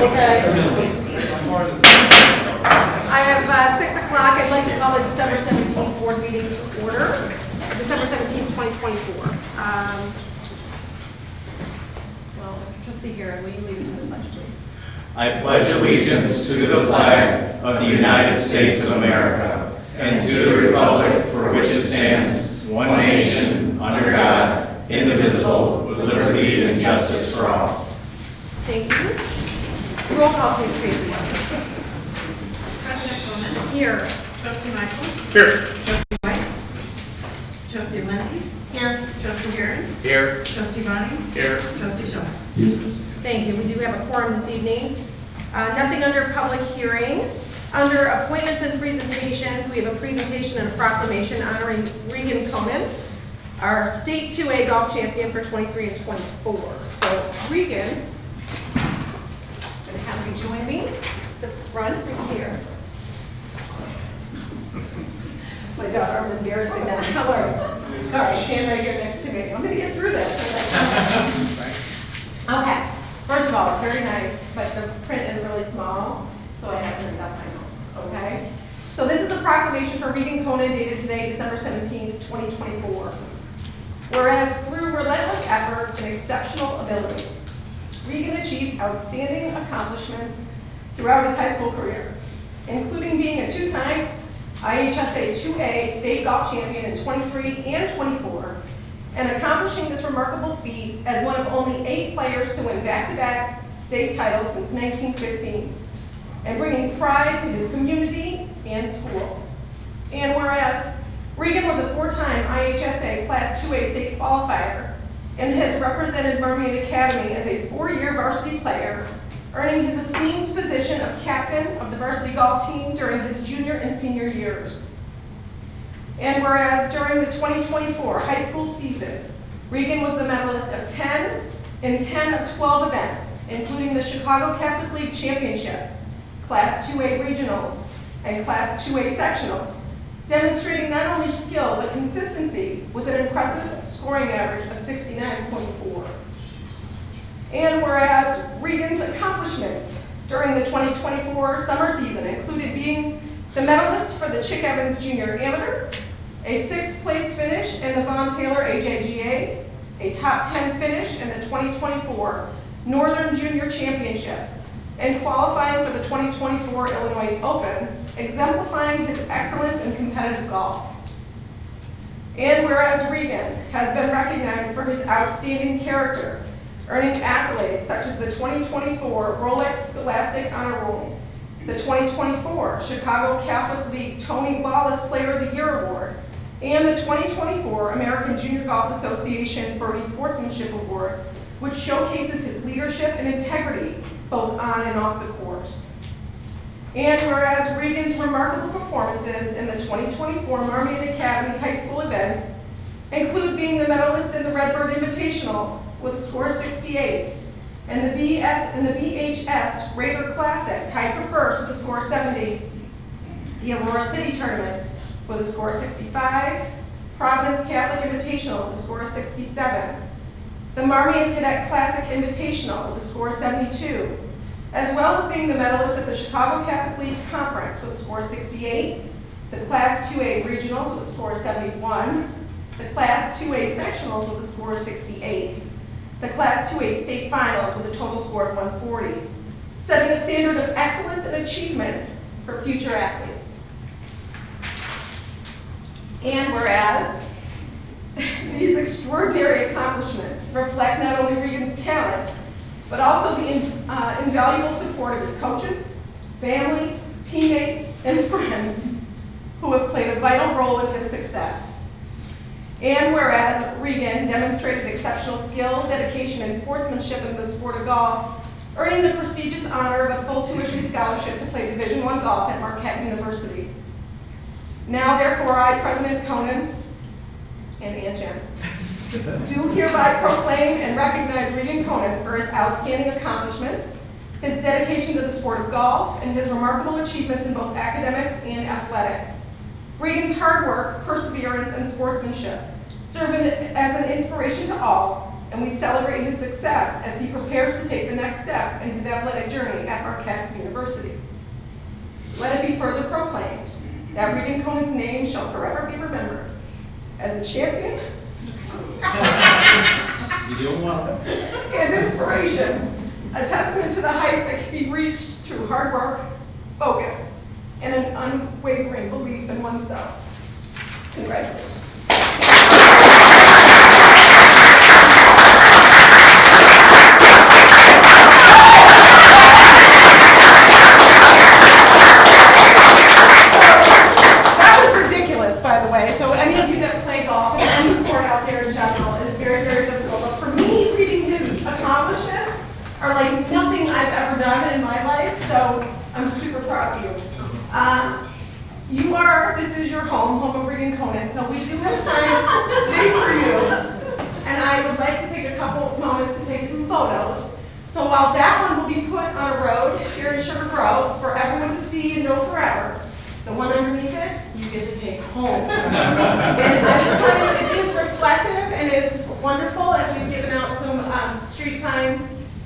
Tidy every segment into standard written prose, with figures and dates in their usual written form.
Okay. I have 6 o'clock. I'd like to call the December 17th board meeting to order. December 17th, 2024. Well, trustee Garrett, will you lead us in the pledge, please? I pledge allegiance to the flag of the United States of America and to the republic for which it stands, one nation, under God, indivisible, with liberty and justice for all. Thank you. Roll call, please, Tracy. President Coleman. Here. Trustee Michaels. Here. Trustee White. Trustee Lindsay. Here. Trustee Garrett. Here. Trustee Bonnie. Here. Trustee Schultz. Thank you. We do have a quorum this evening. Nothing under public hearing. Under appointments and presentations, we have a presentation and a proclamation honoring Regan Conan, our State 2A golf champion for 23 and 24. So Regan, I'm going to have you join me at the front right here. My daughter, I'm embarrassing them. How are you? All right, stand right here next to me. I'm going to get through this. Okay. First of all, it's very nice, but the print is really small, so I have to end up my notes, okay? So this is a proclamation for Regan Conan dated today, December 17th, 2024. Whereas through relentless effort and exceptional ability, Regan achieved outstanding accomplishments throughout his high school career, including being a two-time IHSA 2A state golf champion in 23 and 24, and accomplishing this remarkable feat as one of only 8 players to win back-to-back state titles since 1915, and bringing pride to his community and school. And whereas Regan was a 4-time IHSA Class 2A state qualifier and has represented Mermaid Academy as a 4-year varsity player, earning his esteemed position of captain of the varsity golf team during his junior and senior years. And whereas during the 2024 high school season, Regan was the medalist of 10 in 10 of 12 events, including the Chicago Catholic League Championship, Class 2A Regionals, and Class 2A Sectionals, demonstrating not only skill but consistency with an impressive scoring average of 69.4. And whereas Regan's accomplishments during the 2024 summer season included being the medalist for the Chick Evans Junior Amateur, a 6th place finish in the Von Taylor AJGA, a top 10 finish in the 2024 Northern Junior Championship, and qualifying for the 2024 Illinois Open, exemplifying his excellence in competitive golf. And whereas Regan has been recognized for his outstanding character, earning accolades such as the 2024 Rolex Scholastic Honor Roll, the 2024 Chicago Catholic League Tony Wallace Player of the Year Award, and the 2024 American Junior Golf Association Birdie Sportsmanship Award, which showcases his leadership and integrity both on and off the course. And whereas Regan's remarkable performances in the 2024 Mermaid Academy high school events include being the medalist in the Redbird Invitational with a score of 68, and the BHS Raider Classic tied for first with a score of 70, the Aurora City Tournament with a score of 65, Providence Catholic Invitational with a score of 67, the Marmion Cadet Classic Invitational with a score of 72, as well as being the medalist at the Chicago Catholic League Conference with a score of 68, the Class 2A Regionals with a score of 71, the Class 2A Sectionals with a score of 68, the Class 2A State Finals with a total score of 140, setting a standard of excellence and achievement for future athletes. And whereas these extraordinary accomplishments reflect not only Regan's talent, but also the invaluable support of his coaches, family, teammates, and friends who have played a vital role in his success. And whereas Regan demonstrated exceptional skill, dedication, and sportsmanship in the sport of golf, earning the prestigious honor of a full tuition scholarship to play Division I golf at Marquette University. Now, therefore, I, President Conan, and Aunt Jen, do hereby proclaim and recognize Regan Conan for his outstanding accomplishments, his dedication to the sport of golf, and his remarkable achievements in both academics and athletics. Regan's hard work, perseverance, and sportsmanship serve as an inspiration to all, and we celebrate his success as he prepares to take the next step in his athletic journey at Marquette University. Let it be further proclaimed that Regan Conan's name shall forever be remembered as a champion You're doing well. and inspiration, a testament to the heights that can be reached through hard work, focus, and an unwavering belief in oneself. Congratulations. That was ridiculous, by the way. So any of you that play golf and any sport out there in general is very, very difficult. But for me, reading his accomplishments are like nothing I've ever done in my life. So I'm super proud of you. This is your home of Regan Conan. So we do have a sign made for you. And I would like to take a couple moments to take some photos. So while that one will be put on a road here in Sugar Grove for everyone to see and know forever, the one underneath it, you get to take home. And I just tell you, it is reflective and is wonderful as we've given out some street signs,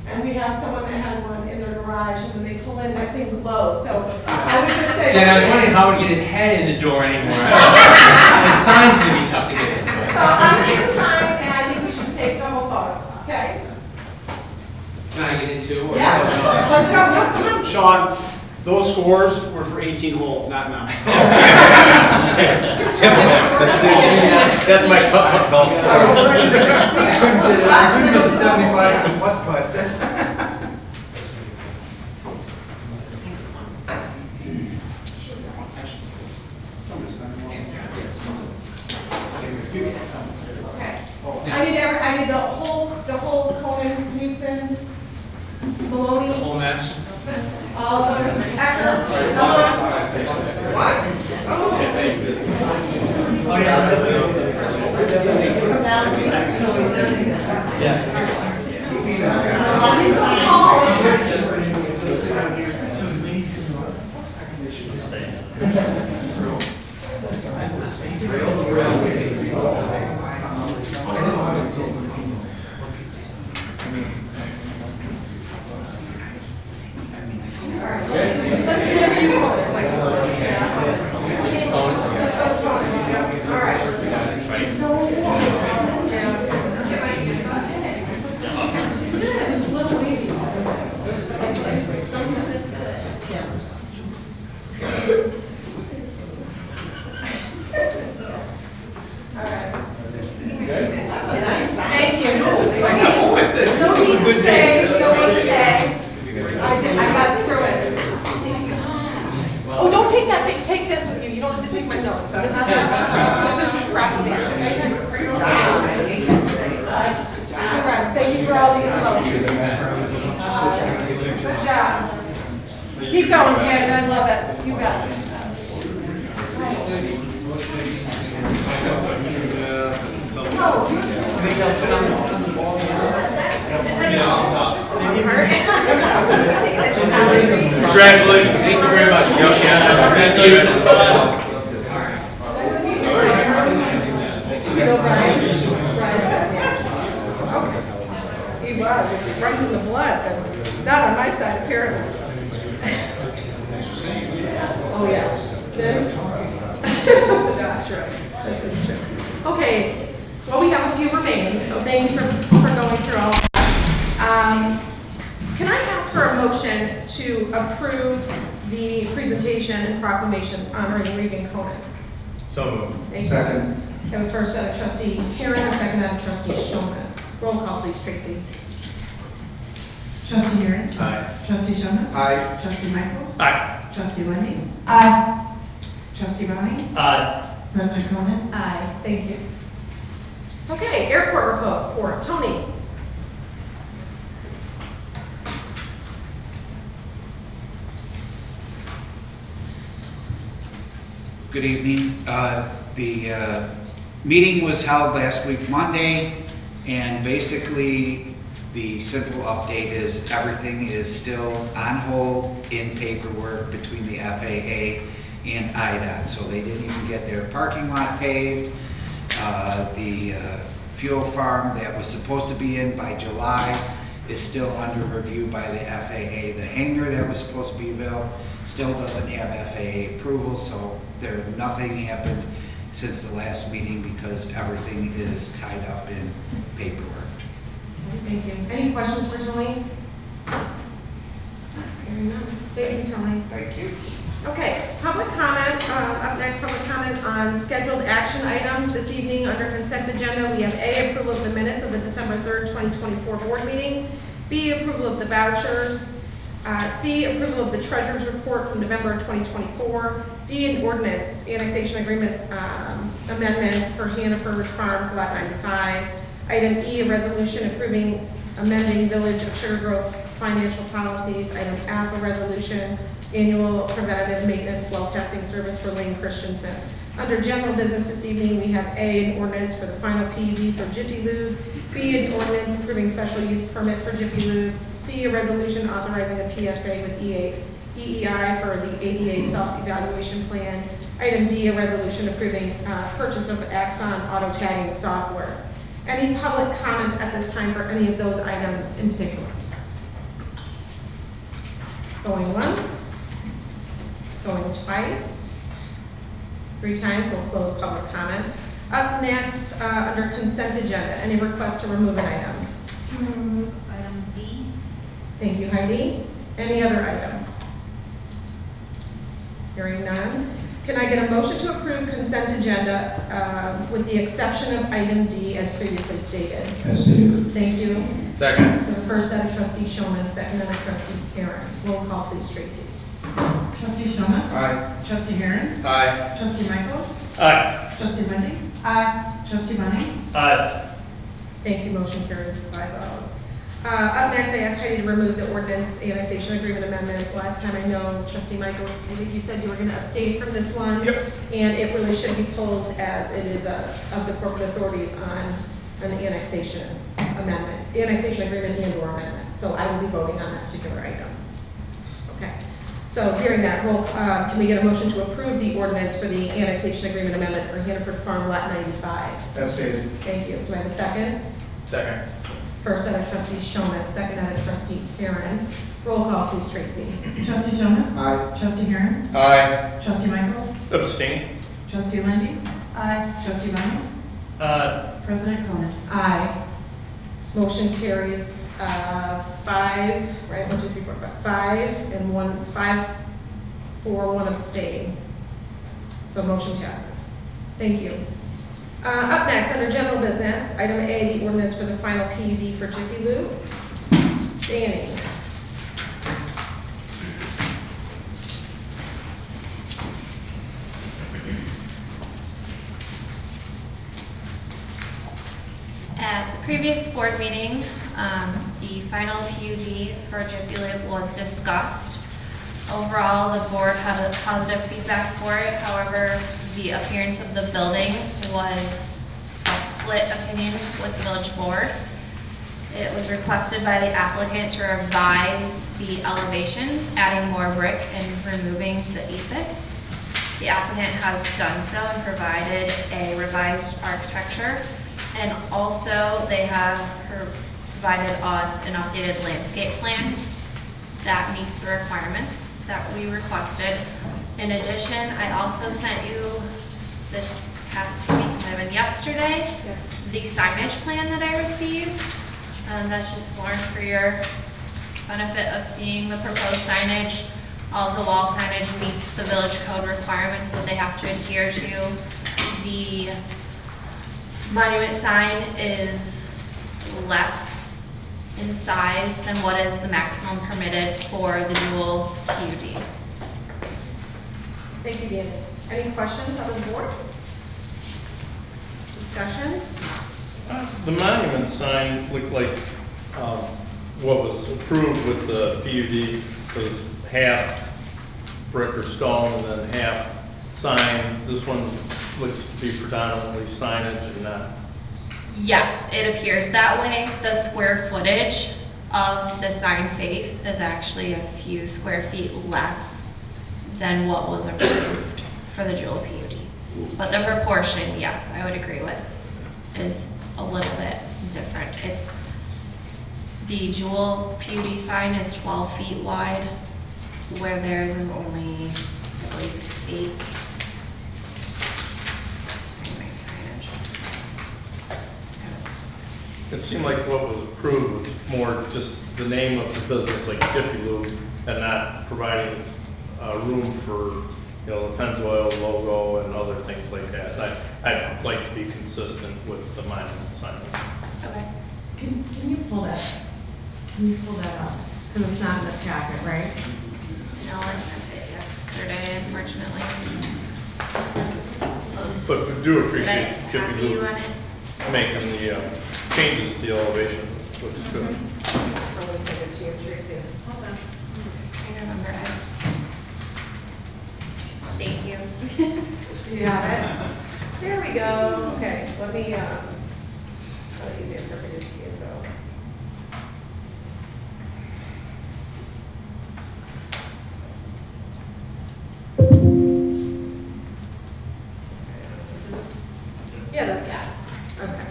and we have someone that has one in their garage, and when they pull in, that thing glows. So I would just say. Jen, I was wondering how we get his head in the door anymore. The sign's gonna be tough to get in. So I'm gonna get the sign, and I think we should take double photos, okay? Can I get in too? or- Yeah, let's go, no, come on. Sean, those scores were for 18 holes, not now. That's my putt golf score. I couldn't get the 75 in the putt. Okay. I need the whole Conan, Knudsen, Maloney, The whole mess? all of them. Eckers, Thank you. No need to say, no need to say. I got through it. Oh, don't take that thing, take this with you. You don't have to take my notes, but this is his proclamation. Congrats, thank you for all the info. Good job. Keep going, Ken, I love it. You got it. Congratulations, thank you very much. Congratulations. He was, it runs in the blood, but not on my side apparently. Oh, yeah. This? That's true. This is true. Okay, well, we have a few remaining, so thank you for going through all that. Can I ask for a motion to approve the presentation and proclamation honoring Regan Conan? So moved. Thank you. Second. I have a first out of trustee Herron, a second out of trustee Shomas. Roll call, please, Tracy. Trustee Herron? Aye. Trustee Shomas? Aye. Trustee Michaels? Aye. Trustee Lenny? Aye. Trustee Bonnie? Aye. President Conan? Aye, thank you. Okay, airport report, Tony. Good evening. The meeting was held last week, Monday, and basically the simple update is everything is still on hold in paperwork between the FAA and IDOT. So they didn't even get their parking lot paved. The fuel farm that was supposed to be in by July is still under review by the FAA. The hangar that was supposed to be built still doesn't have FAA approval, so nothing happened since the last meeting because everything is tied up in paperwork. Thank you. Any questions for Tony? Hearing none. Thank you, Tony. Thank you. Okay, public comment, up next, public comment on scheduled action items this evening under consent agenda. We have A, approval of the minutes of the December 3rd, 2024 board meeting. B, approval of the vouchers. C, approval of the treasurer's report from November of 2024. D, an ordinance annexation agreement amendment for Hannaford Farms Lot 95. Item E, a resolution approving amending Village of Sugar Grove financial policies. Item F, a resolution annual preventative maintenance well testing service for Lane Christensen. Under general business this evening, we have A, an ordinance for the final PUD for Jiffy Lube. B, an ordinance approving special use permit for Jiffy Lube. C, a resolution authorizing a PSA with EEI for the ADA self-evaluation plan. Item D, a resolution approving purchase of Axon auto tagging software. Any public comments at this time for any of those items in particular? Going once, going twice, 3 times, we'll close public comment. Up next, under consent agenda, any request to remove an item? Remove item D. Thank you, Heidi. Any other item? Hearing none. Can I get a motion to approve consent agenda with the exception of item D as previously stated? As stated. Thank you. Second. For the first out of trustee Shoma, second out of trustee Karen. Roll call, please, Tracy. Trustee Thomas. Aye. Trustee Herron. Aye. Trustee Michaels. Aye. Trustee Lindy. Aye. Trustee Bunny. Aye. Thank you, motion carries 5-0. Up next, I asked Heidi to remove the ordinance annexation agreement amendment. Last time I know, trustee Michaels, I think you said you were going to abstain from this one. Yep. And it really should be pulled as it is of the corporate authorities on an annexation amendment, annexation agreement and/or amendment. So I will be voting on that particular item. Okay. So hearing that, can we get a motion to approve the ordinance for the annexation agreement amendment for Hannaford Farm Lot 95? As stated. Thank you. Do I have a second? Second. First out of trustee Shoma, second out of trustee Karen. Roll call, please, Tracy. Trustee Thomas. Aye. Trustee Herron. Aye. Trustee Michaels. Abstain. Trustee Lindy. Aye. Trustee Bunny. Aye. President Coleman. Aye. Motion carries 5, right? 1, 2, 3, 4, 5. 5 and 1, 5, 4, 1 abstain. So motion passes. Thank you. Up next, under general business, item A, the ordinance for the final PUD for Jiffy Lube. Danny. At the previous board meeting, the final PUD for Jiffy Lube was discussed. Overall, the board had a positive feedback for it. However, the appearance of the building was a split opinion with the village board. It was requested by the applicant to revise the elevations, adding more brick and removing the ephes. The applicant has done so and provided a revised architecture. And also, they have provided us an updated landscape plan that meets the requirements that we requested. In addition, I also sent you this past week, might have been yesterday, the signage plan that I received. That's just more for your benefit of seeing the proposed signage. All of the wall signage meets the village code requirements that they have to adhere to. The monument sign is less in size than what is the maximum permitted for the dual PUD. Thank you, Danny. Any questions out of the board? Discussion? The monument sign looked like what was approved with the PUD was half brick or stone and then half sign. This one looks to be predominantly signage and not. Yes, it appears that way. The square footage of the sign face is actually a few square feet less than what was approved for the dual PUD. But the proportion, yes, I would agree with, is a little bit different. It's, the Jewel PUD sign is 12 feet wide, where theirs is only, I believe, 8. It seemed like what was approved was more just the name of the business, like Jiffy Lube, and not providing room for, you know, the Pennzoil logo and other things like that. I'd like to be consistent with the monument sign. Okay. Can you pull that? Can you pull that up? Because it's not in the packet, right? No, I sent it yesterday, unfortunately. But we do Did I appreciate Jiffy copy you Lube on it? making the changes to the elevation. Looks good. I'm going to send it to you, Tracy. Hold on. I remember it. Thank you. You got it? There we go. Okay, let me, I'll use it for me to see it though. Yeah, that's it. Okay.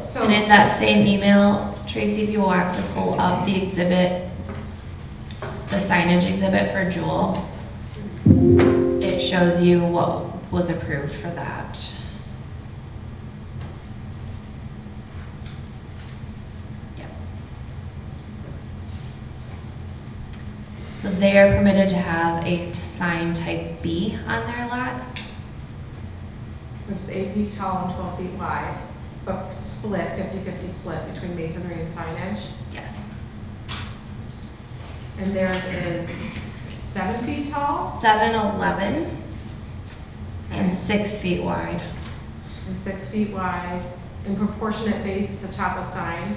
So, And in that same email, Tracy, if you want to pull up the exhibit, the signage exhibit for Jewel, it shows you what was approved for that. Yep. So they are permitted to have a sign type B on their lot. which is 8 feet tall and 12 feet wide, but split, 50-50 split between masonry and signage. Yes. And theirs is 7 feet tall 7-11 and 6 feet wide. and 6 feet wide, and proportionate base to top of sign.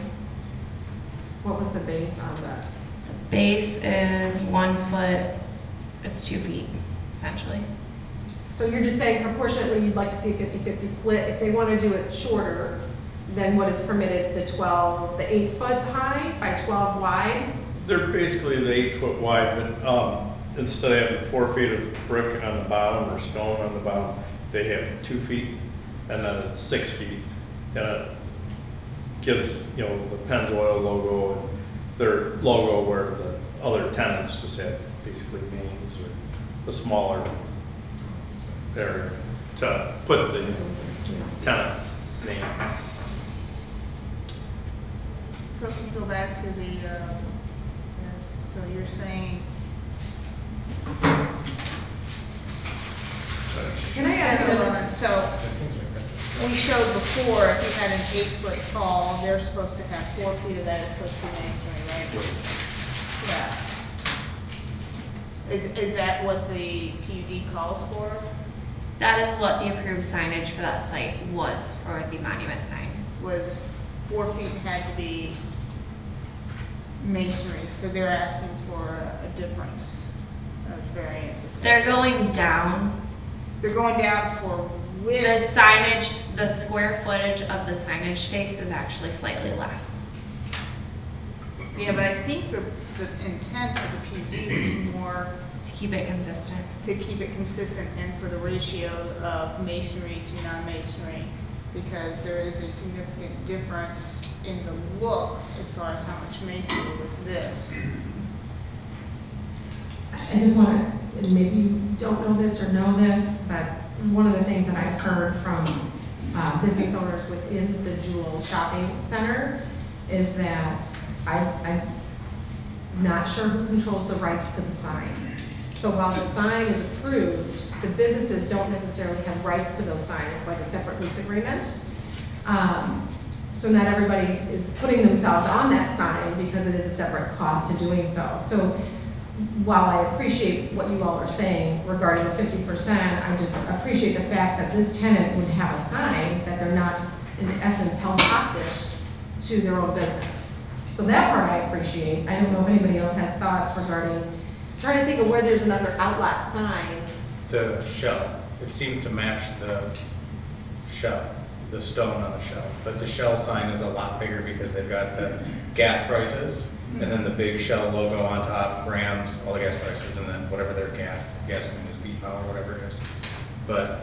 What was the base on that? Base is 1 foot, it's 2 feet, essentially. So you're just saying proportionately, you'd like to see a 50-50 split. If they want to do it shorter, then what is permitted, the 8 foot high by 12 wide? They're basically the 8 foot wide, but instead of having 4 feet of brick on the bottom or stone on the bottom, they have 2 feet, and then it's 6 feet. And it gives, you know, the Pennzoil logo and their logo where the other tenants just have basically names or a smaller area to put the tenant name. So if you go back to the, so you're saying. Can I ask 7-11, so we showed before, if you had an 8 foot tall, they're supposed to have 4 feet of that, it's supposed to be masonry, right? Yeah. Is that what the PUD calls for? That is what the approved signage for that site was for the monument sign. Was 4 feet had to be masonry, so they're asking for a difference of variance. They're essentially. going down. They're going down for The width. signage, the square footage of the signage space is actually slightly less. Yeah, but I think the intent of the PUD was more To keep it consistent. to keep it consistent and for the ratios of masonry to non-masonry, because there is a significant difference in the look as far as how much masonry with this. I just want to, and maybe you don't know this or know this, but one of the things that I've heard from business owners within the Jewel Shopping Center is that I'm not sure who controls the rights to the sign. So while the sign is approved, the businesses don't necessarily have rights to those signs. It's like a separate lease agreement. So not everybody is putting themselves on that sign because it is a separate cost to doing so. So while I appreciate what you all are saying regarding the 50%, I just appreciate the fact that this tenant would have a sign that they're not, in essence, held hostage to their own business. So that part I appreciate. I don't know if anybody else has thoughts regarding, trying to think of where there's another outlet sign. The shell, it seems to match the shell, the stone on the shell. But the shell sign is a lot bigger because they've got the gas prices, and then the big shell logo on top, grams, all the gas prices, and then whatever their gas gasoline is feet tall or whatever it is. But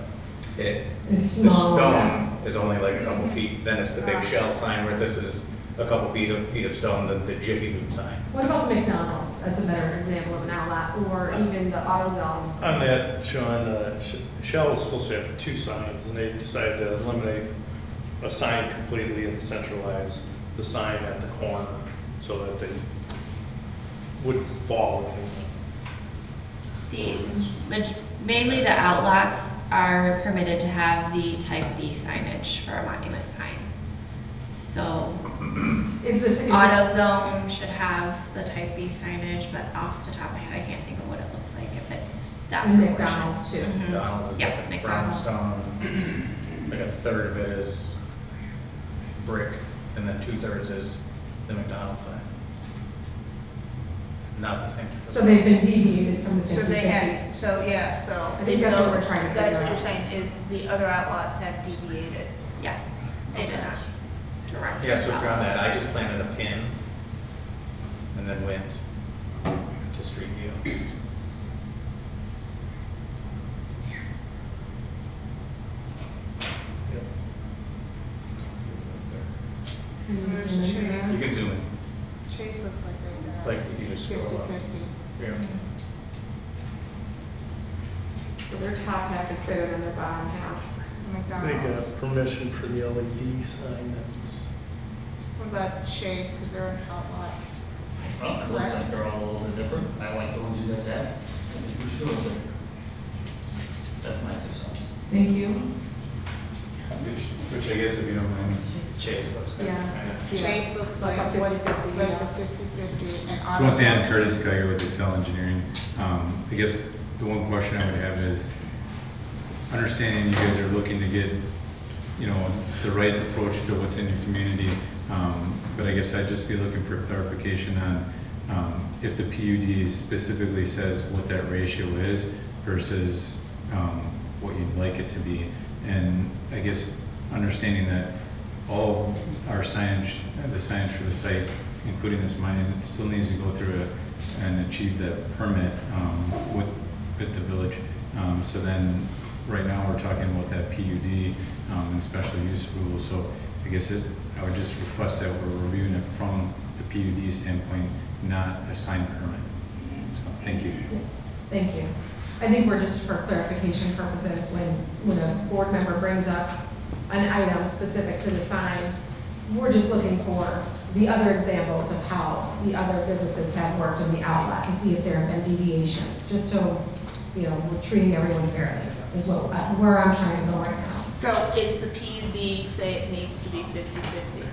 the It's small, stone is only like a couple feet, then it's the big shell sign where this is a couple feet of stone, the Jiffy Lube sign. What about McDonald's? That's a better example of an outlet, or even the AutoZone. On that, Sean, Shell was supposed to have 2 signs, and they decided to eliminate a sign completely and centralize the sign at the corner so that they wouldn't fall within Mainly the outlets are permitted to have the type B signage for a monument sign. So Is the AutoZone should have the type B signage, but off the top of my head, I can't think of what it looks like if it's that. And proportion. McDonald's too. Mhm. McDonald's is Yes, like a McDonald's. brownstone, like a third of it is brick, and then 2/3 is the McDonald's sign. Not the same. So they've been deviated from the 50/50. So they had, so, yeah, so. I think that's what we're trying to That's figure what you're out. saying, is the other outlets have deviated. Yes, they did not. Direct Yeah, so if you're on yourself. that, I just planted a pin and then went to Street View. Yep. There's Chase. You can zoom in, Chase looks like they got. like if you just scroll up. 50/50. Yeah. So their top half is bigger than their bottom half. They McDonald's. got permission for the LED sign that was. What about Chase, because they're an outlet? Well, it looks like they're all a little bit different. I like the ones you guys have. I think we should go with it. That's my 2 cents. Thank you. Which I guess if you don't mind, Chase looks good. Yeah. Kinda. Chase looks Like like a what, 50/50, like yeah. a 50/50, and AutoZone. So once again, Curtis Geiger with Excel Engineering. I guess the one question I would have is, understanding you guys are looking to get, the right approach to what's in your community, but I guess I'd just be looking for clarification on if the PUD specifically says what that ratio is versus what you'd like it to be. And I guess understanding that all our signage, the signage for the site, including this monument, still needs to go through and achieve that permit with the village. So then, right now, we're talking about that PUD and special use rules. So I guess I would just request that we're reviewing it from the PUD standpoint, not a sign permit. So, thank you. Yes, thank you. I think we're just for clarification purposes, when a board member brings up an item specific to the sign, we're just looking for the other examples of how the other businesses have worked in the outlet to see if there have been deviations, just so, we're treating everyone fairly, is where I'm trying to go right now. So is the PUD say it needs to be 50/50?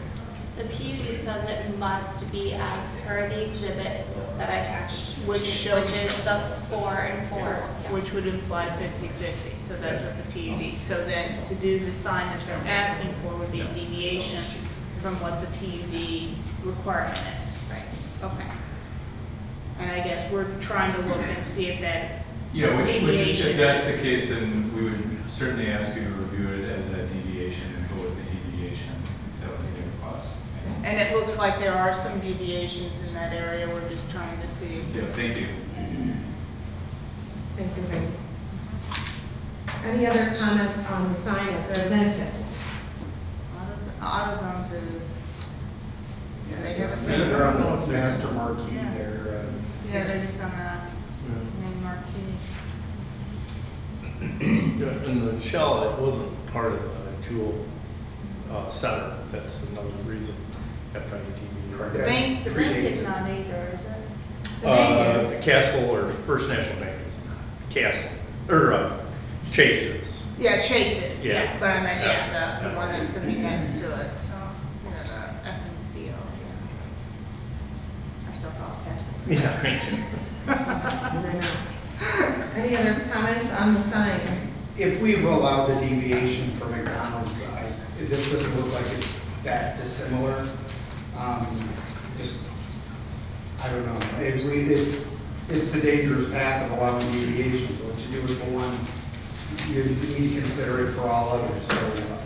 The PUD says it must be as per the exhibit that I attached, Which shows- which is the 4 and 4. Which would imply 50/50, so that's what the PUD. So then to do the sign that they're asking for would be a deviation from what the PUD requirement is. Right. Okay. And I guess we're trying to look and see if that Yeah, which deviation if that's is- the case, then we would certainly ask you to review it as a deviation and go with the deviation that would be the cost. And it looks like there are some deviations in that area, we're just trying to see. Yeah, thank you. Thank you, Heidi. Any other comments on the sign as presented? AutoZone's is, do they have a They're on the master marquee Yeah. there. Yeah, they're just on the main marquee. Yeah, in the Shell, it wasn't part of the Jewel Center. That's another reason that probably The deviated. bank is Predates it. not either, is it? The bank is. Castle or First National Bank is not. Castle, or Chase is. Yeah, Chase is, Yeah. yeah, but I meant, yeah, Yeah. the one that's gonna be next to it, so, yeah, the FNBO, yeah. I still call it Castle. Yeah, thank you. I know. Any other comments on the sign? If we've allowed the deviation for McDonald's, this doesn't look like it's that dissimilar. Just, I don't know, it's the dangerous path of allowing deviations. What you do it for one, you need to consider it for all others, so,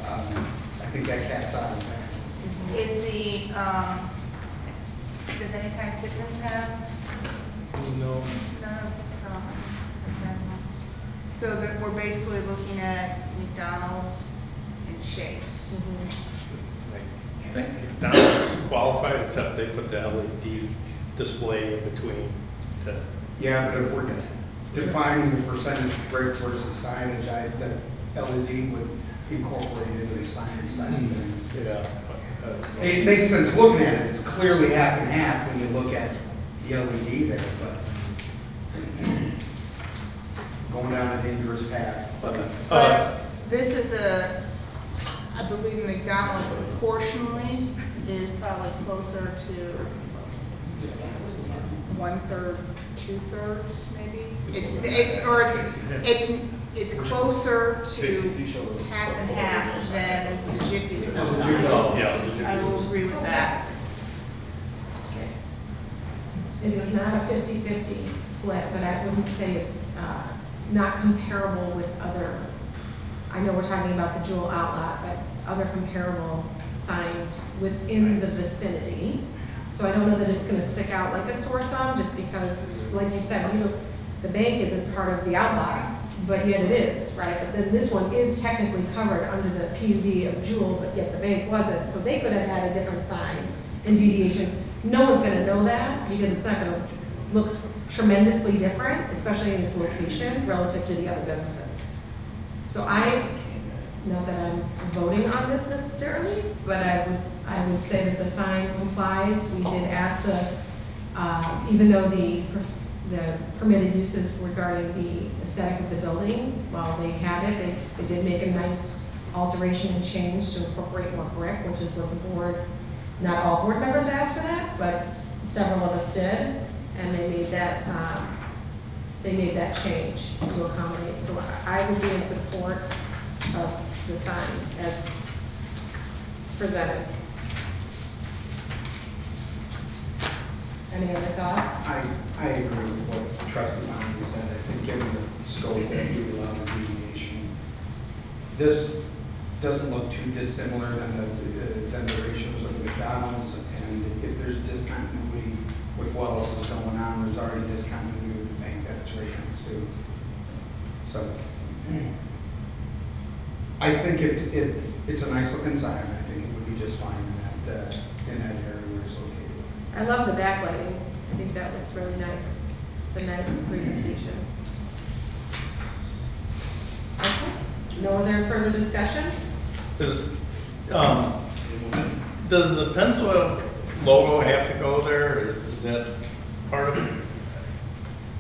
I think that cat's out of the bag. Is the, does Anytime Fitness have? No. No, so, okay. So that we're basically looking at McDonald's and Chase. I think McDonald's qualified, except they put the LED display in between to. Yeah, but if we're defining the percentage brick versus signage, the LED would incorporate into the signage side of things. Yeah. It makes sense looking at it, it's clearly half and half when you look at the LED there, but going down a dangerous path. But this is I believe McDonald's proportionally is probably closer to 1/3, 2/3, maybe. It's closer to half and half than the Jiffy Lube. Yeah. I will agree with that. It is not a 50-50 split, but I wouldn't say it's not comparable with other, I know we're talking about the Jewel Outlet, but other comparable signs within the vicinity. So I don't know that it's gonna stick out like a sore thumb, just because, like you said, the bank isn't part of the outlet, but yet it is, right? But then this one is technically covered under the PUD of Jewel, but yet the bank wasn't, so they could have had a different sign and deviation. No one's gonna know that, because it's not gonna look tremendously different, especially in its location relative to the other businesses. So not that I'm voting on this necessarily, but I would say that the sign complies. We did ask even though the permitted uses regarding the aesthetic of the building, while they had it, they did make a nice alteration and change to incorporate more brick, which is what the board, not all board members asked for that, but several of us did, and they made that change to accommodate. So I would be in support of the sign as presented. Any other thoughts? I agree with what Trustee Bonnie said. I think given the scope of the allowed deviation, this doesn't look too dissimilar than the ratios of the McDonald's, and if there's discontinuity with what else is going on, there's already discontinuity with the bank that's right next to. So I think it's a nice looking sign. I think it would be just fine in that area where it's located. I love the backlighting. I think that looks really nice, the night presentation. Okay, no other further discussion? Does the Pennzoil logo have to go there, or is that part of it?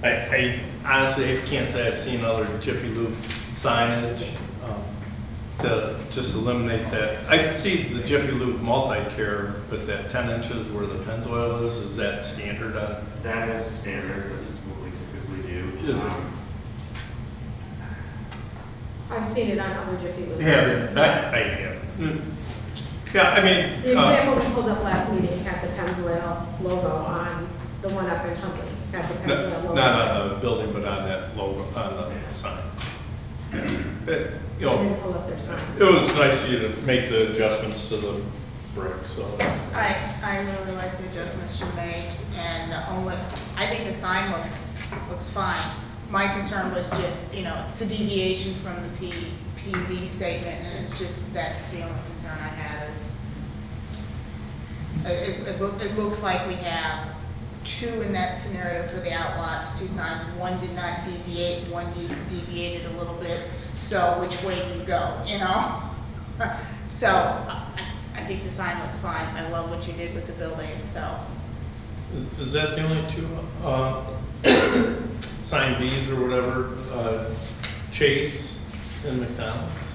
I honestly can't say I've seen other Jiffy Lube signage to just eliminate that. I can see the Jiffy Lube multi-care, but that 10 inches where the Pennzoil is that standard on? That is standard, that's what we typically do. Is it? I've seen it on other Jiffy Lube. Yeah, I have. Yeah, I mean. The example we pulled up last meeting had the Pennzoil logo on the one up in Huntley, had the Pennzoil logo. Not on the building, but on that logo, on the sign. You I know, didn't pull up their sign. it was nice of you to make the adjustments to the brick, so. I really like the adjustments you made, and I think the sign looks fine. My concern was just, it's a deviation from the PUD statement, and it's just, that's the only concern I had is, it looks like we have two in that scenario for the outlots, two signs. One did not deviate, one deviated a little bit. So which way do you go, So I think the sign looks fine. I love what you did with the building, so. Is that the only two, sign Bs or whatever, Chase and McDonald's?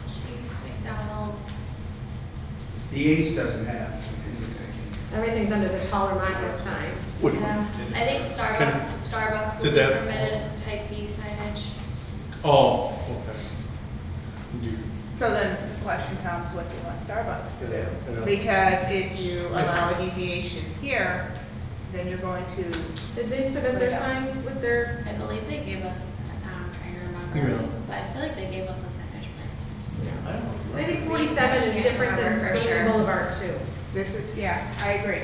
Chase, McDonald's. The Ace doesn't have anything. Everything's under the taller monument sign. Yeah, I think Starbucks will Did be that- permitted as type B signage. Oh, okay. So then the question comes, what do you want Starbucks to Yeah. do? Because if you allow a deviation here, then you're going to. Did they submit their sign with their? I believe they gave us, I'm trying to remember, but I feel like they gave us a signage plan. I don't know. I think 47 is different than For Golden sure. Boulevard too. This is, yeah, I agree.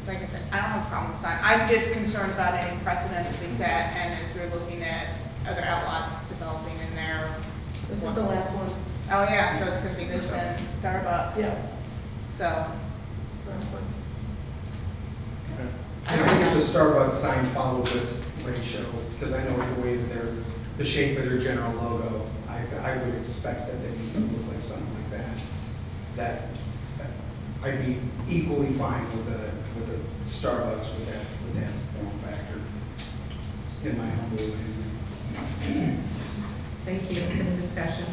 Like I said, I don't have a problem with sign. I'm just concerned about any precedent we set, and as we're looking at other outlots developing in there. This is the last one. Oh, yeah, so it's gonna be this and Starbucks. Yeah. So, Last one. I I don't think know. if the Starbucks sign followed this ratio, because I know the way that they're, the shape of their general logo, I would expect that they would look like something like that. That, I'd be equally fine with the Starbucks with that form factor, in my humble opinion. Thank you for the discussion.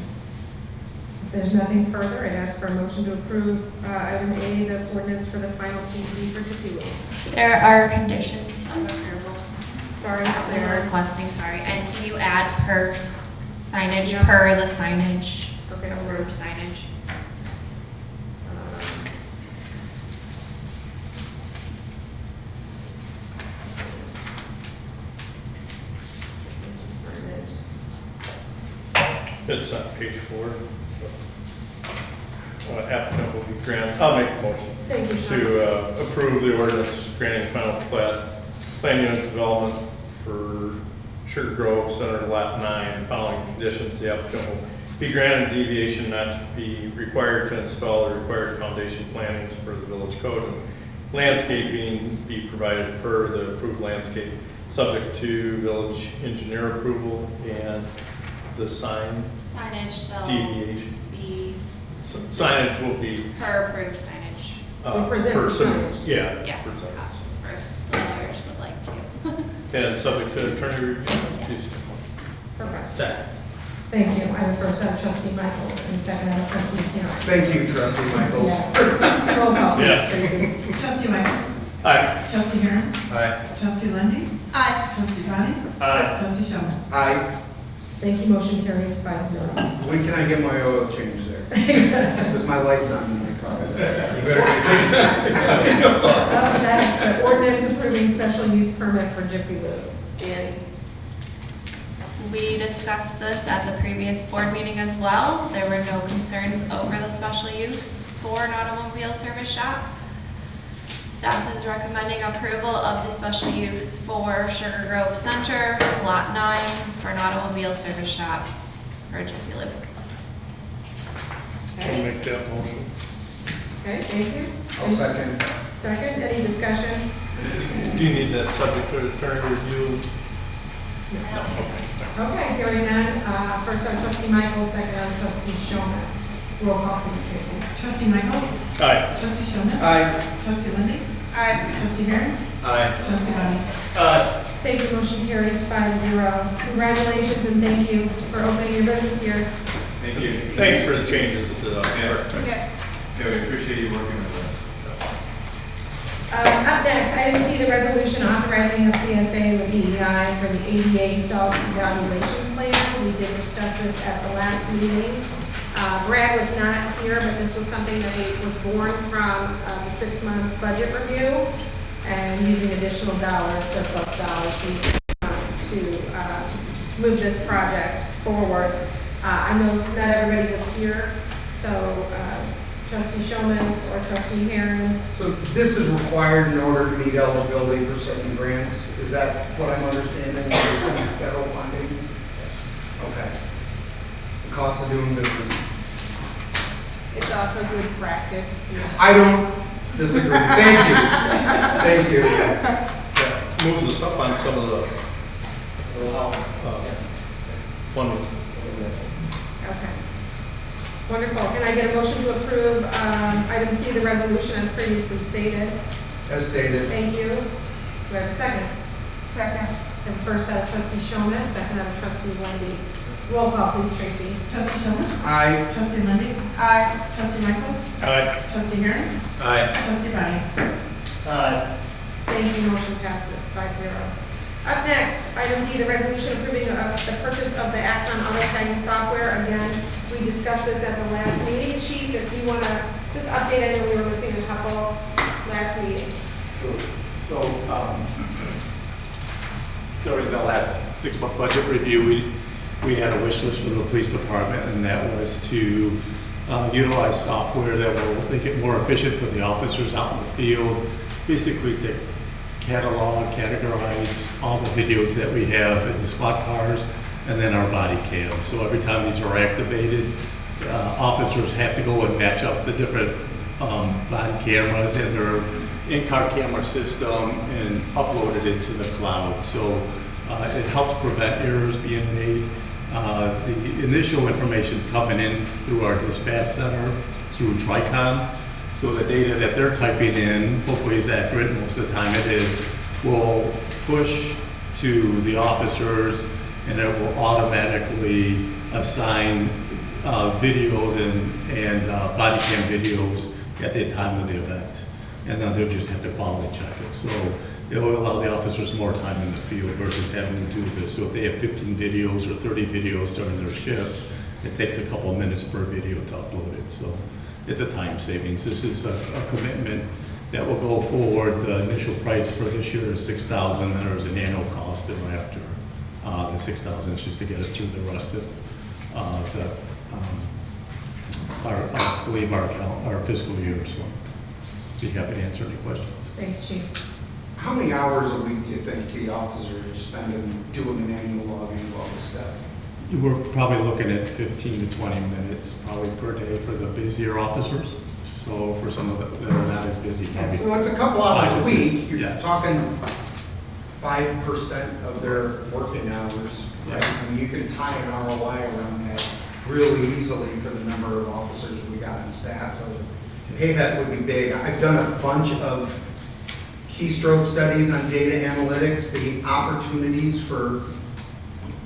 If there's nothing further, I'd ask for a motion to approve item A, the ordinance for the final PUD for Jiffy Lube. There are conditions of approval. Sorry, They were requesting, sorry, and can you add per signage, Yeah. per the signage, Okay. approved signage? It's on page 4. Applicant will be granted, I'll make a motion Thank you, Sean. to approve the ordinance granting final plan unit development for Sugar Grove Center Lot 9. Following conditions, the applicant will be granted deviation not to be required to install the required foundation plantings per the village code, and landscaping be provided per the approved landscape, subject to village engineer approval, and the sign Signage shall deviation. be Signage will be. per approved signage. We present the person- signage. Yeah. Yeah, per signage. or the lawyers would like to. And subject to attorney review. Yeah. Is Perfect. set. Thank you. I have first out of trustee Michaels and second out of trustee Karen. Thank you, trustee Michaels. Yes. Roll call, please, Yes. Tracy. Trustee Michaels? Aye. Trustee Heron? Aye. Trustee Lundy. Aye. Trustee Bonnie? Aye. Trustee Shomis? Aye. Thank you, motion carries 5-0. When can I get my oil change there? Because my light's on in my car. You better get Up next, the ordinance approving special use permit for Jiffy Lube. Danny? We discussed this at the previous board meeting as well. There were no concerns over the special use for an automobile service shop. Staff is recommending approval of the special use for Sugar Grove Center, Lot 9, for an automobile service shop for Jiffy Lube. I'll Okay, make that motion. okay, thank you. I'll second. Second, any discussion? Do you need that subject to attorney review? No. Okay, hearing none, first out of trustee Michaels, second out of trustee Shomas. Roll call, please, Tracy. Trustee Michaels? Aye. Trustee Shomis? Aye. Trustee Lundy. Aye. Trustee Heron? Aye. Trustee Bonnie? Aye. Thank you, motion carries 5-0. Congratulations and thank you for opening your business here. Thank you. Thanks for the changes to the architecture. Yes. Yeah, we appreciate you working with us. Up next, item C, the resolution authorizing a PSA with EEI for the ADA self-evaluation plan. We did discuss this at the last meeting. Brad was not here, but this was something that was born from the 6-month budget review and using additional dollars, surplus dollars, from the 6 months to move this project forward. I know not everybody was here, so trustee Shomans or trustee Heron. So this is required in order to meet eligibility for certain grants. Is that what I'm understanding? There's some federal funding? Okay. The cost of doing business. It's also good practice. I don't disagree. Thank you. Thank you. Yeah, moves us up on some of the one. Okay. Wonderful. Can I get a motion to approve item C, the resolution as previously stated? As stated. Thank you. Do I have a second? Second. And first out of trustee Shomas, second out of trustee Lundy. Roll call, please, Tracy. Trustee Shomis? Aye. Trustee Lundy. Aye. Trustee Michaels? Aye. Trustee Heron? Aye. Trustee Bonnie? Aye. Thank you. Motion passes 5-0. Up next, item D, the resolution approving the purchase of the Axon auto tagging software. Again, we discussed this at the last meeting. Chief, if you want to just update, I know we were missing a couple last meeting. So, during the last 6-month budget review, we had a wish list from the police department, and that was to utilize software that will make it more efficient for the officers out in the field, basically to catalog, categorize all the videos that we have in the squad cars, and then our body cam. So every time these are activated, officers have to go and match up the different body cameras and their in-car camera system and upload it into the cloud. So it helps prevent errors being made. The initial information's coming in through our dispatch center, through Tricon. So the data that they're typing in, hopefully is accurate, most of the time it is, will push to the officers and it will automatically assign videos and body cam videos at the time of the event. And then they'll just have to quality check it. So it will allow the officers more time in the field versus having to do this. So if they have 15 videos or 30 videos during their shift, it takes a couple of minutes per video to upload it. So it's a time savings. This is a commitment that will go forward. The initial price for this year is $6,000, and there's an annual cost thereafter. The $6,000 is just to get us through the rest of I believe our fiscal year. So be happy to answer any questions. Thanks, Chief. How many hours a week do you think the officers are spending doing an annual logging of all this stuff? We're probably looking at 15 to 20 minutes probably per day for the busier officers. So for some of them that are not as busy, probably. So it's a couple hours 5 a to week. 6, You're yes. talking 5% of their working hours. Right? I mean, you can tie an ROI around that really easily for the number of officers we got on staff. So payback would be big. I've done a bunch of keystroke studies on data analytics. The opportunities for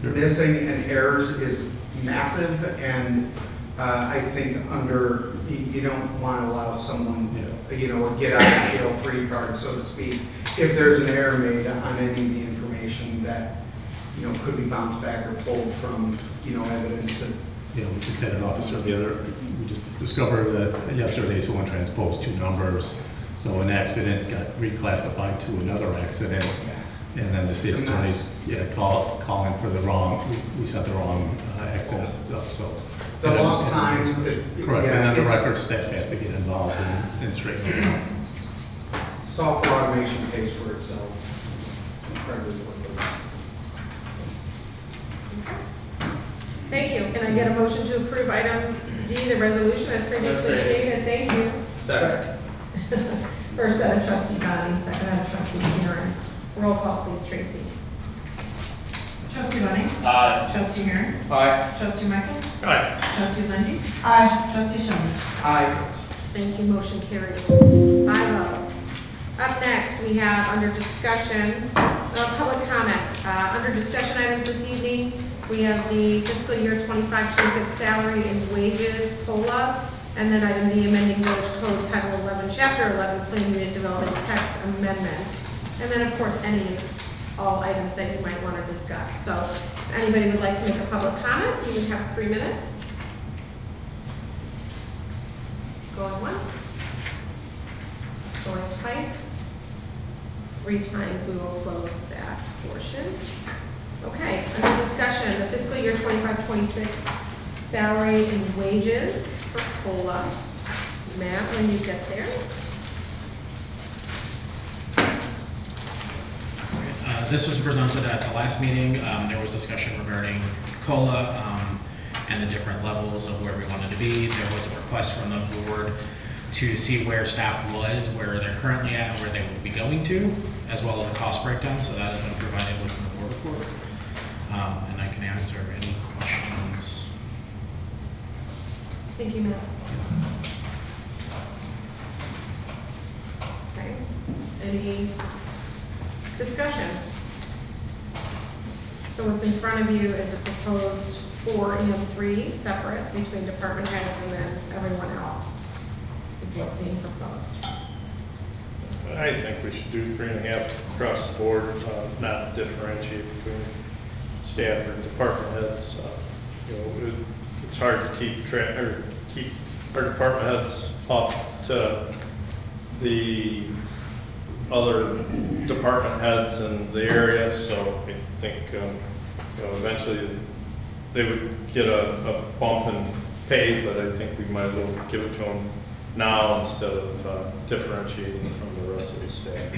missing and errors is massive, and I think you don't want to allow someone, a get out of jail free card, so to speak, if there's an error made on any of the information that could be bounced back or pulled from evidence. That, we just had an officer we just discovered that yesterday someone transposed 2 numbers. So an accident got reclassified to another accident. And then the state's attorneys, calling for the wrong, we sent the wrong accident up, so. the lost time. Correct, and then the record staff has to get involved and straighten it out. Software automation pays for itself incredibly quickly. Thank you. Can I get a motion to approve item D, the resolution as previously stated? Thank you. Second. First out of trustee Bonnie, second out of trustee Karen. Roll call, please, Tracy. Trustee Bunny? Aye. Trustee Heron? Aye. Trustee Michaels? Aye. Trustee Lindy? Aye. Trustee Shomner? Aye. Thank you, motion carries 5-0. Up next, we have under discussion, public comment. Under discussion items this evening, we have the fiscal year 25-26 salary and wages, COLA, and then item D, amending village code title 11, chapter 11, plan unit development text amendment. And then, of course, all items that you might want to discuss. So if anybody would like to make a public comment, you would have 3 minutes. Going once. Going twice. 3 times we will close that portion. Okay, under discussion, the fiscal year 25-26 salary and wages for COLA. Matt, when you get there. This was presented at the last meeting. There was discussion regarding COLA and the different levels of where we wanted to be. There was a request from the board to see where staff was, where they're currently at, and where they will be going to, as well as a cost breakdown. So that has been provided within the board report. And I can answer any questions. Thank you, Matt. Okay, any discussion? So what's in front of you is a proposed 4 and 3 separate between department heads and then everyone else is what's being proposed. I think we should do 3.5 across the board, not differentiate between staff or department heads. It's hard to keep our department heads up to the other department heads in the area, so I think eventually they would get a bump in pay, but I think we might as well give it to them now instead of differentiating from the rest of the staff.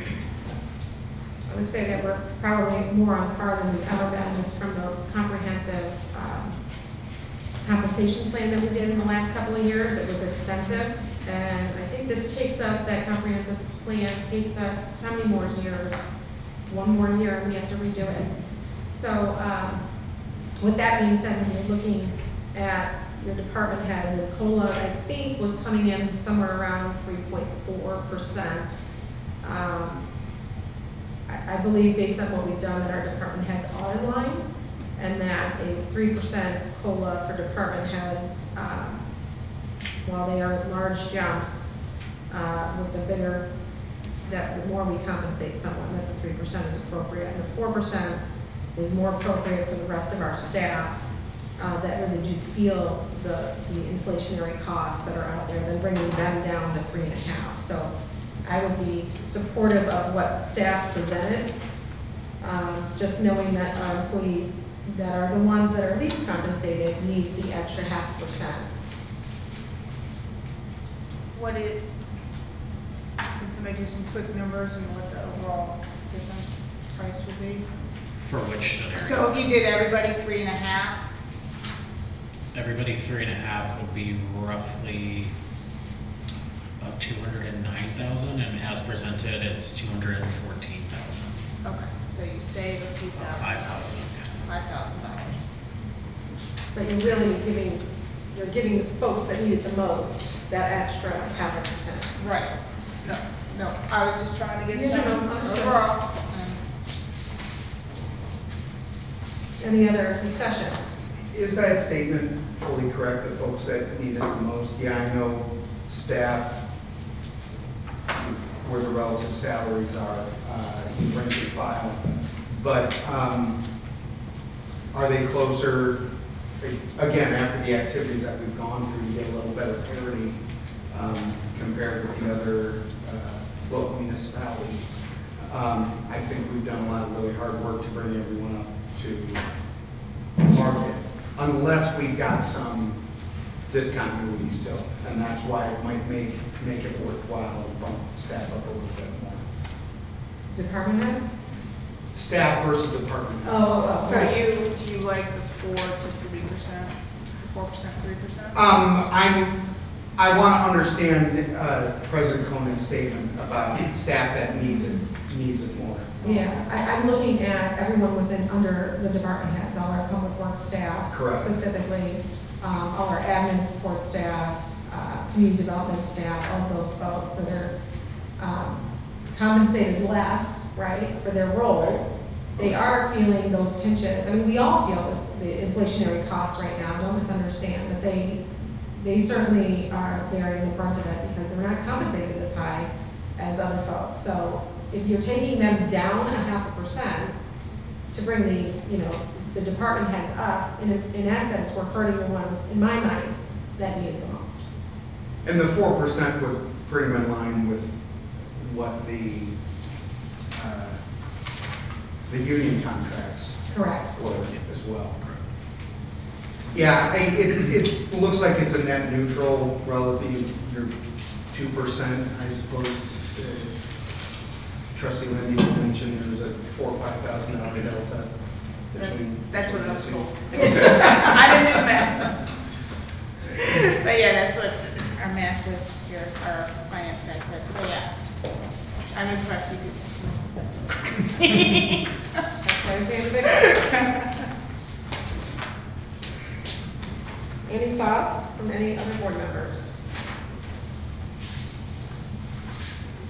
I would say that we're probably more on par than we've ever been, just from the comprehensive compensation plan that we did in the last couple of years. It was extensive, and I think this takes us, that comprehensive plan takes us, how many more years? One more year, and we have to redo it. So with that being said, when you're looking at your department heads, and COLA, I think, was coming in somewhere around 3.4%. I believe, based on what we've done, that our department heads are in line, and that a 3% COLA for department heads, while they are large jumps, with the bigger, that the more we compensate someone, that the 3% is appropriate, and the 4% is more appropriate for the rest of our staff, that really do feel the inflationary costs that are out there, than bringing them down to 3.5. So I would be supportive of what staff presented, just knowing that our employees that are the ones that are least compensated need the extra 0.5%. Can somebody do some quick numbers and what the overall difference price would be? For which scenario? So if you did everybody 3.5, Everybody 3.5 would be roughly about 209,000, and as presented, it's 214,000. okay, so you save a few About thousand. $5,000. But you're really giving the folks that need it the most that extra 0.5%. Right. No, I was just trying to get Yeah, some no, understood. overall. Any other discussion? Is that statement fully correct, the folks that need it the most? Yeah, I know staff, where the relative salaries are, you bring your file, but are they closer, again, after the activities that we've gone through, you get a little better parity compared with the other local municipalities. I think we've done a lot of really hard work to bring everyone up to market, unless we've got some discontinuity still, and that's why it might make it worthwhile to bump staff up a little bit more. Department heads? Staff versus department heads. Oh, So right. do you like the 4 to 3%, 4%, 3%? I want to understand President Conan's statement about staff that needs it more. Yeah, I'm looking at everyone under the department heads, all our public works staff. Correct. Specifically, all our admin support staff, community development staff, all of those folks that are compensated less, right, for their roles. They are feeling those pinches. I mean, we all feel the inflationary costs right now, don't misunderstand, but they certainly are bearing the brunt of it because they're not compensated as high as other folks. So if you're taking them down 0.5% to bring the department heads up, in essence, we're hurting the ones, in my mind, that need it the most. And the 4% would bring them in line with what the union contracts Correct. were as well. Yeah, it looks like it's a net neutral relative, your 2%, I suppose. Trustee Lindy mentioned there's a $4,000 or $5,000 delta between. That's what I was told. I didn't do math. But yeah, that's what our math was here, our finance guy said. So yeah, I'm impressed you could. That's why I'm saying the big one. Any thoughts from any other board members?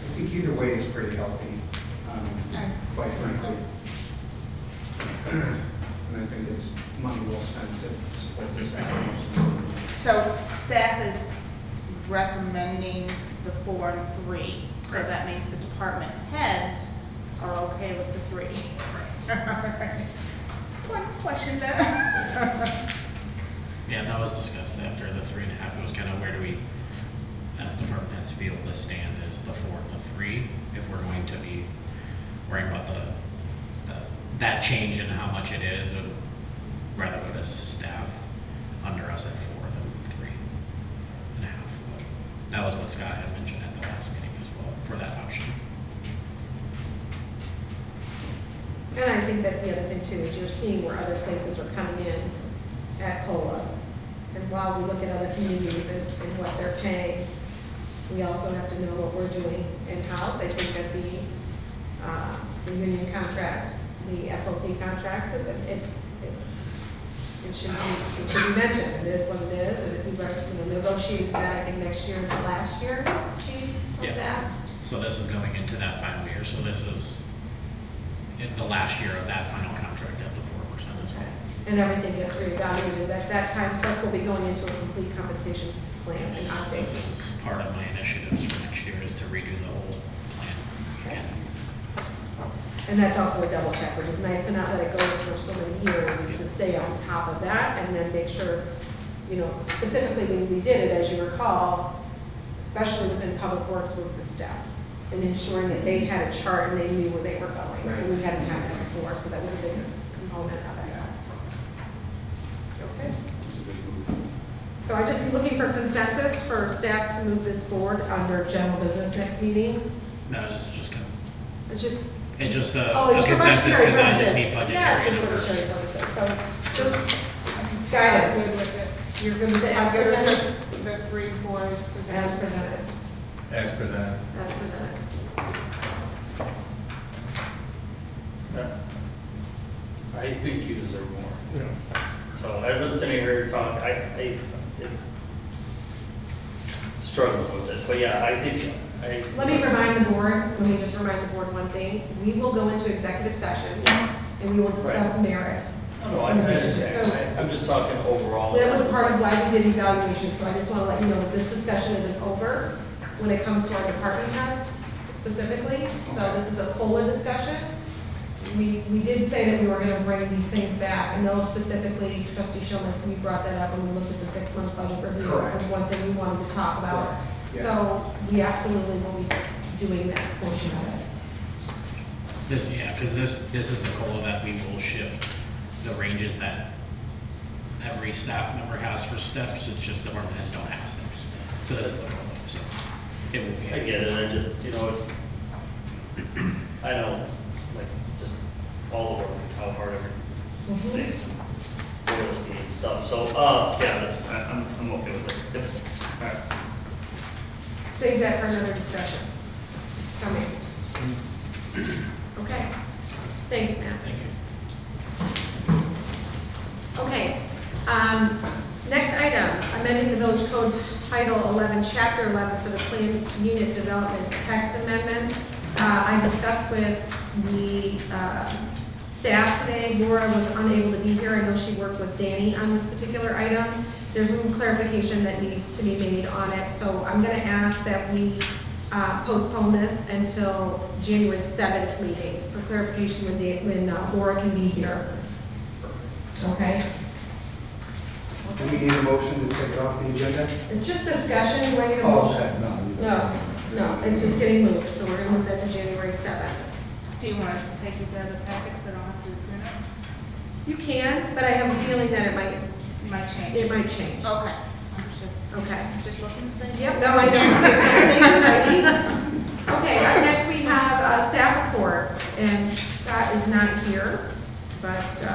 I think either way is pretty healthy, quite frankly. And I think it's money well spent to support the staff. So staff is recommending the 4 and 3, so Correct. that means the department heads are okay with the 3. One question then. Yeah, that was discussed after the 3.5. It was kind of where do we, as department heads, feel the stand is the 4 and the 3, if we're going to be worrying about that change in how much it is, I would rather go to staff under us at 4 than 3.5. But that was what Scott had mentioned at the last meeting as well, for that option. And I think that the other thing too is you're seeing where other places are coming in at COLA. And while we look at other communities and what they're paying, we also have to know what we're doing in-house. I think that the union contract, the FOP contract, it should be mentioned. It is what it is, and if we negotiate that, I think next year is the last year, chief, of Yeah. that. So this is going into that final year, so this is in the last year of that final contract at the 4% as well. And everything gets reevaluated at that time, plus we'll be going into a complete compensation plan and This update. is part of my initiatives for next year is to redo the whole plan again. And that's also a double check, which is nice to not let it go for so many years, is to stay on top of that and then make sure, specifically when we did it, as you recall, especially within Public Works, was the steps and ensuring that they had a chart and they knew where they were going. So we hadn't had that before, so that was a big component of it. Okay. So I'm just looking for consensus for staff to move this forward under general business next meeting. No, it's just, It's just it's just Oh, a it's for consensus budgetary because I just purposes. need budgetary. Yeah, it's just numbers. budgetary purposes, so just guidance. You're good with it as presented? The 3 and 4 is As presented. presented, As presented. as presented. I think you deserve more. So as I'm sitting here talking, it's struggling with it, but yeah, I think Let me just remind the board one thing. We will go into executive session and we will discuss merit. No, I understand. I'm just talking overall. That was part of why we did evaluation, so I just want to let you know that this discussion isn't over when it comes to our department heads specifically. So this is a COLA discussion. We did say that we were going to bring these things back, and those specifically, trustee Shomas, you brought that up when we looked at the 6-month budget review. Correct. Was one thing we wanted to talk about. Correct. Yeah. So we absolutely will be doing that portion of it. Because this is the COLA that we will shift the ranges that every staff member has for steps. It's just department heads don't have steps. So this is the COLA, so it will be. I get it, I just, it's, I know, like, just all the work, how hard everything, loyalty and stuff, so, yeah, I'm okay with it. Yep. All right. Save that for another discussion. It's coming. Okay. Thanks, Matt. Thank you. Okay, next item, amending the village code title 11, chapter 11 for the plan unit development text amendment. I discussed with the staff today. Laura was unable to be here. I know she worked with Danny on this particular item. There's some clarification that needs to be made on it, so I'm going to ask that we postpone this until January 7th meeting for clarification when Laura can be here. Okay? Do we need a motion to take it off the agenda? It's just discussion, you want to get a Oh, motion? okay, no. you don't. No, it's just getting moved, so we're gonna move that to January 7th. Do you want us to take these out of the packets so I don't have to print them? You can, but I have a feeling that it Might change. change. Okay, understood. Okay. Just looking to say. Yep, no, I don't. Okay, up next we have staff reports, and Scott is not here, but, so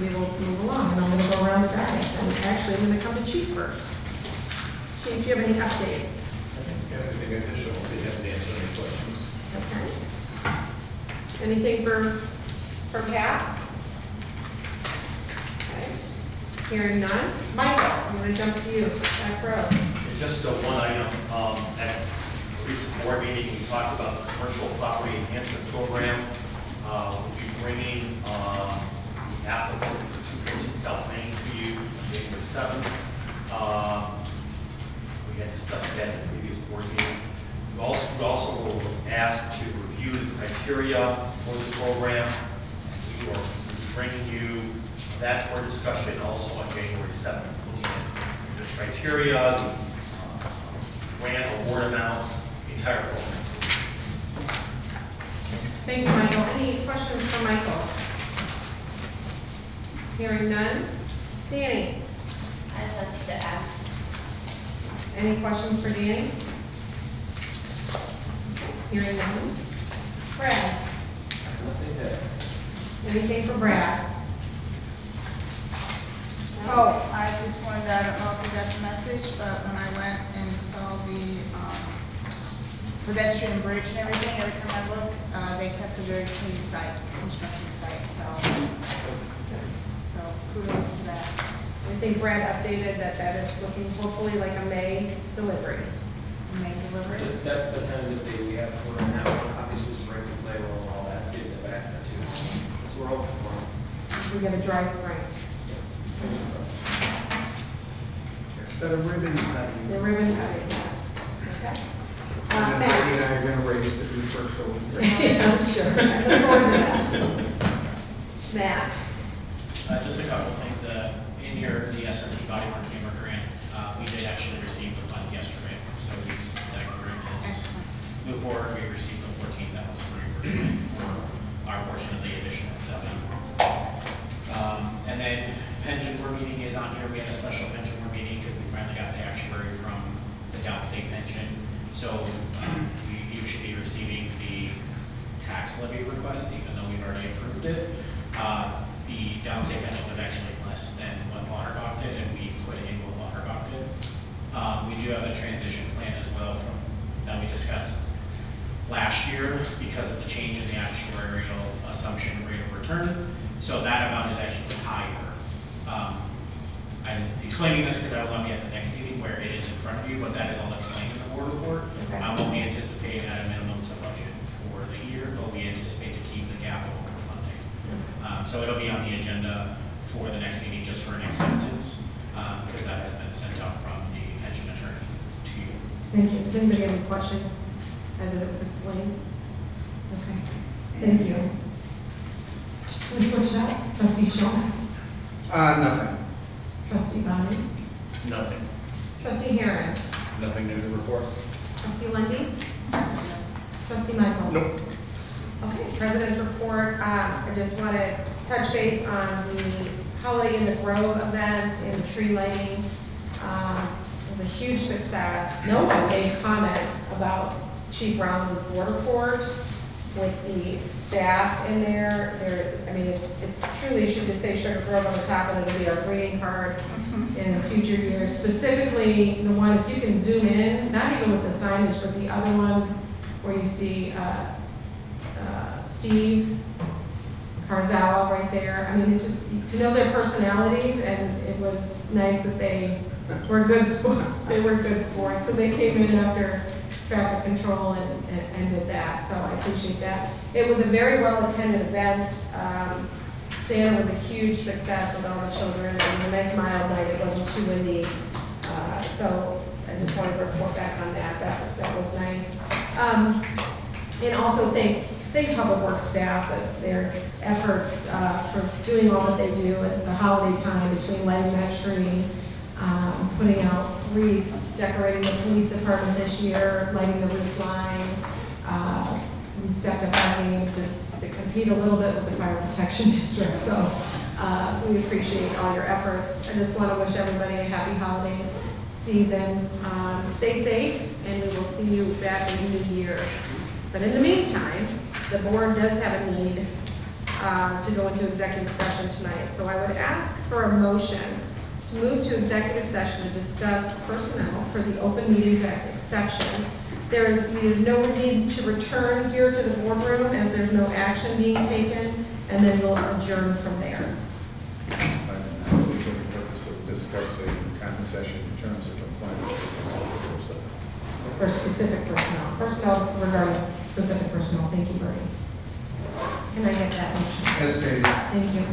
we will move along, and I'm gonna go around the back, and actually, I'm gonna come to Chief first. Chief, do you have any updates? I think everything official, we have to answer any questions. Okay. Anything for Pat? Okay. Hearing none. Michael, I'm gonna jump to you, back row. Just one item, at a recent board meeting, we talked about the commercial property enhancement program. We'll be bringing the applicant for 214 South Main to you on January 7th. We had discussed that in the previous board meeting. We also will ask to review the criteria for the program. We will be bringing you that for discussion also on January 7th, looking at the criteria, the grant award amounts, the entire program. Thank you, Michael. Any questions for Michael? Hearing none. Danny, I have nothing to add. any questions for Danny? Hearing none. Brad? Nothing Anything for Brad? Oh, I just wanted, I don't know if you got the message, but when I went and saw the pedestrian bridge and everything, every time I looked, they kept a very clean site, construction site, so kudos to that. I think Brad updated that is looking hopefully like a May delivery. May delivery. So that's the tentative date we have for right now. Obviously, spring and play roll and all that, getting it back there too. So we're open for We get a dry spring. Instead of ribbon cutting. The ribbon cutting. Okay. And then Maggie Matt. and I are gonna race to be first over. Yeah, sure. I look forward to that. Matt. Just a couple of things. In here, the SRT body worn camera grant, we did actually receive the funds yesterday. So that grant is moved forward. We received the 14,000 reimbursement for our portion of the additional 7. And then pension board meeting is on here. We had a special pension board meeting because we finally got the actuary from the downstate pension. So you should be receiving the tax levy request, even though we've already approved it. The downstate pension was actually less than what Waterdock did, and we put it in what Waterdock did. We do have a transition plan as well that we discussed last year because of the change in the actuarial assumption rate of return. So that amount is actually higher. I'm explaining this because I will not be at the next meeting where it is in front of you, but that is all explained in the board report. Okay. What we anticipate at a minimum to budget for the year, but we anticipate to keep the gap over funding. So it'll be on the agenda for the next meeting just for an acceptance, because that has been sent out from the pension attorney to you. Thank you. Does anybody have any questions as it was explained? Okay. Thank you. Let's switch it up. Trustee Shawns. Nothing. Trustee Bonnie. Nothing. Trustee Herron. Nothing new to report? Trustee Lundy. Trustee Michaels. Nope. Okay, President's report. I just want to touch base on the Holiday in the Grove event in the tree lighting. It was a huge success. No one made comment about Chief Brown's board report with the staff in there. I mean, it's truly, you should just say Sugar Grove on the top and it'll be our greeting card in future years. Specifically, the one, if you can zoom in, not even with the signage, but the other one where you see Steve Carzawa right there. I mean, it's just to know their personalities, and it was nice that they were good sport. They were good sports, so they came in after traffic control and did that. So I appreciate that. It was a very well attended event. Santa was a huge success with all the children. It was a nice mild night. It wasn't too windy. So I just wanted to report back on that. That was nice. And also thank Public Works staff for their efforts for doing all that they do at the holiday time between lighting that tree, putting out wreaths, decorating the police department this year, lighting the roof line. We stepped up our game to compete a little bit with the fire protection district. So we appreciate all your efforts. I just want to wish everybody a happy holiday season. Stay safe, and we will see you back in the new year. But in the meantime, the board does have a need to go into executive session tonight. So I would ask for a motion to move to executive session to discuss personnel for the Open Meetings Act exception. We have no need to return here to the boardroom as there's no action being taken, and then we'll adjourn from there. For the purpose of discussing compensation in terms of employment. For specific personnel. Personnel regarding specific personnel. Thank you, Bernie. Can I get that motion? As stated. Thank you.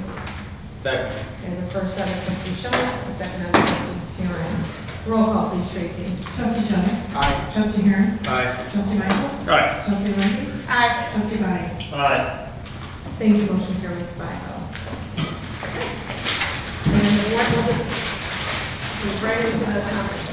Second. And the first item, Trustee Shawns, the second item, Trustee Herron. Roll call, please, Tracy. Trustee Shawns. Aye. Trustee Herron. Aye. Trustee Michaels. Aye. Trustee Lindsay. Aye. Trustee Bonnie. Aye. Thank you, motion carries 5-0. And the board will just move right into the conference.